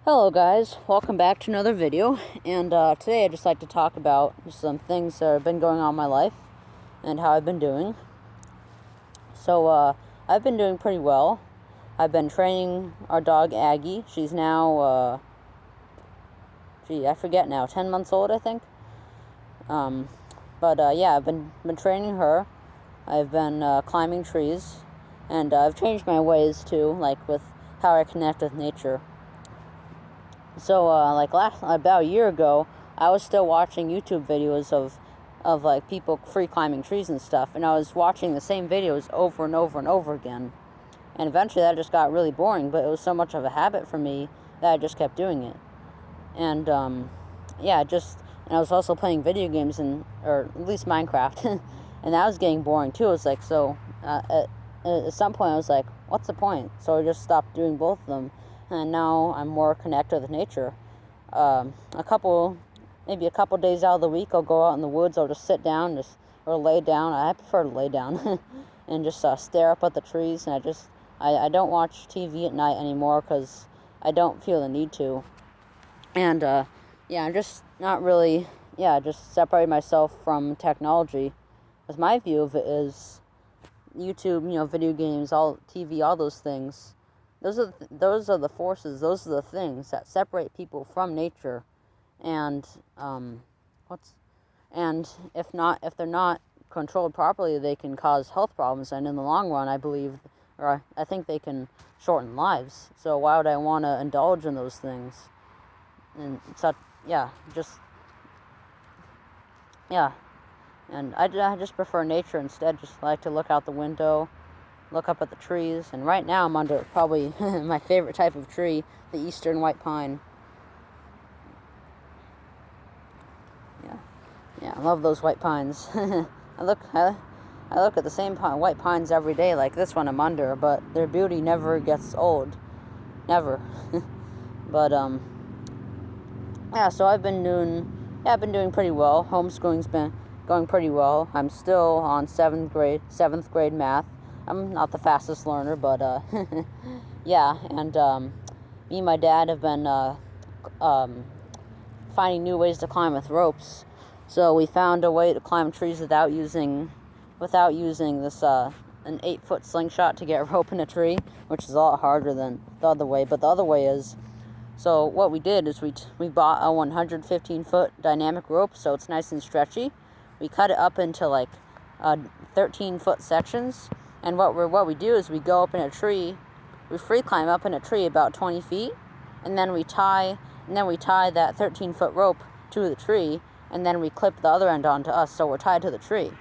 Hello guys, welcome back to another video, and today I'd just like to talk about some things that have been going on in my life, and how I've been doing. So, I've been doing pretty well. I've been training our dog Aggie. She's now, I forget now, 10 months old, I think. Yeah, I've been training her. I've been climbing trees, and I've changed my ways too, like with how I connect with nature. So, about a year ago, I was still watching YouTube videos of like people free climbing trees and stuff, and I was watching the same videos over and over and over again. And eventually that just got really boring, but it was so much of a habit for me that I just kept doing it. And, and I was also playing video games, or at least Minecraft, and that was getting boring too. It was like, at some point I was like, what's the point? So I just stopped doing both of them. And now I'm more connected with nature. Maybe a couple days out of the week, I'll go out in the woods. I'll just sit down, or lay down. I prefer to lay down and just stare up at the trees. And I don't watch TV at night anymore because I don't feel the need to. And I'm just not really, just separating myself from technology. Because my view of it is YouTube, video games, all TV, all those things. Those are the forces. Those are the things that separate people from nature, and if they're not controlled properly, they can cause health problems. And in the long run, I think they can shorten lives. So why would I want to indulge in those things? And and I just prefer nature instead. Just like to look out the window, look up at the trees, and right now I'm under probably my favorite type of tree, the eastern white pine. Yeah, I love those white pines. I look at the same white pines every day, like this one I'm under, but their beauty never gets old, never. But so I've been doing pretty well. Homeschooling's been going pretty well. I'm still on seventh grade math. I'm not the fastest learner, but me and my dad have been finding new ways to climb with ropes. So we found a way to climb trees without using this an 8-foot slingshot to get a rope in a tree, which is a lot harder than the other way. But the other way is, so what we did is we bought a 115-foot dynamic rope, so it's nice and stretchy. We cut it up into like 13-foot sections. And what we do is we go up in a tree, we free climb up in a tree about 20 feet, and then we tie that 13-foot rope to the tree, and then we clip the other end onto us, so we're tied to the tree.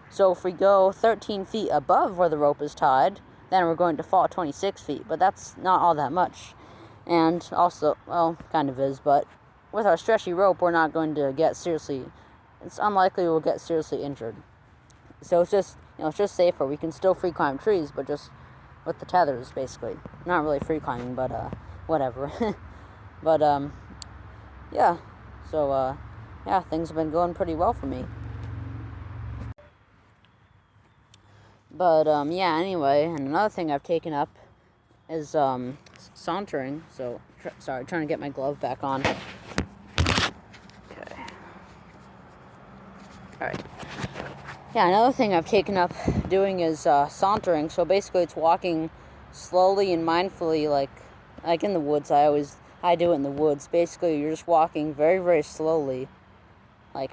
So if we go 13 feet above where the rope is tied, then we're going to fall 26 feet, but that's not all that much. And also, well, kind of is, but with our stretchy rope, we're not going to it's unlikely we'll get seriously injured. So it's just safer. We can still free climb trees, but just with the tethers, basically. Not really free climbing, but whatever. But things have been going pretty well for me. But anyway, and another thing I've taken up is sauntering. So sorry, trying to get my glove back on. Okay. All right. Yeah, another thing I've taken up doing is sauntering. So basically, it's walking slowly and mindfully, like in the woods. I do it in the woods. Basically, you're just walking very, very slowly. Each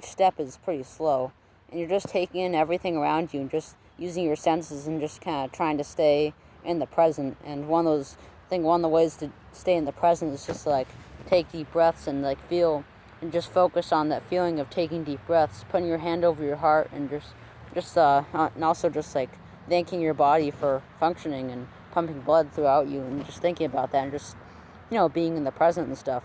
step is pretty slow, and you're just taking in everything around you and just using your senses and just kind of trying to stay in the present. And one of the ways to stay in the present is just like take deep breaths and like feel. And just focus on that feeling of taking deep breaths, putting your hand over your heart, and and also just like thanking your body for functioning and pumping blood throughout you, and just thinking about that, and just being in the present and stuff.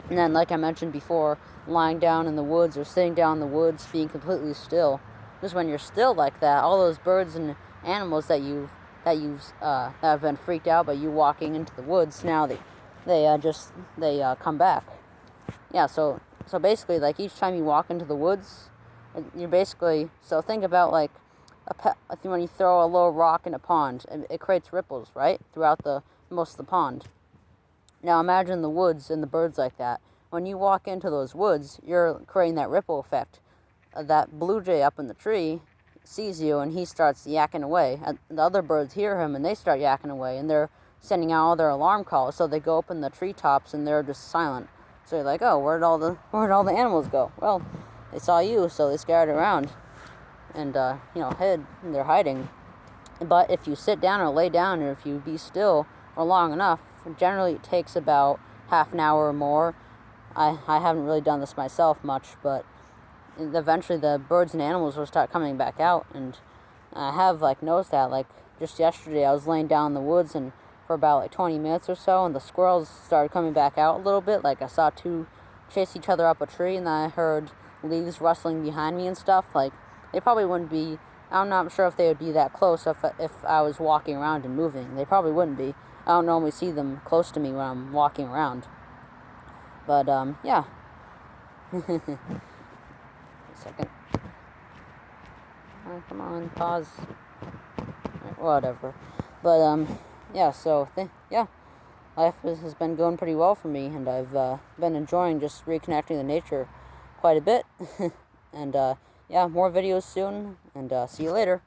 And then, like I mentioned before, lying down in the woods or sitting down in the woods, being completely still. Because when you're still like that, all those birds and animals that have been freaked out by you walking into the woods, now they come back. Yeah, so basically, like, each time you walk into the woods, so think about, when you throw a little rock in a pond, it creates ripples, right, throughout the most of the pond. Now imagine the woods and the birds like that. When you walk into those woods, you're creating that ripple effect. That blue jay up in the tree sees you and he starts yakking away. The other birds hear him and they start yakking away, and they're sending out all their alarm calls. So they go up in the treetops and they're just silent. So you're like, oh, where'd all the animals go? Well, they saw you, so they scattered around and hid. And they're hiding. But if you sit down or lay down, or if you be still for long enough, generally it takes about half an hour or more. I haven't really done this myself much, but eventually the birds and animals will start coming back out. And I have noticed that just yesterday I was laying down in the woods, and for about 20 minutes or so, and the squirrels started coming back out a little bit. I saw two chase each other up a tree, and then I heard leaves rustling behind me and stuff. They probably wouldn't be, I'm not sure if they would be that close if I was walking around and moving. They probably wouldn't be. I don't normally see them close to me when I'm walking around. But, yeah. A second. Oh, come on, pause. Whatever. But, yeah, so, life has been going pretty well for me, and I've been enjoying just reconnecting with nature quite a bit. And, yeah, more videos soon, and see you later.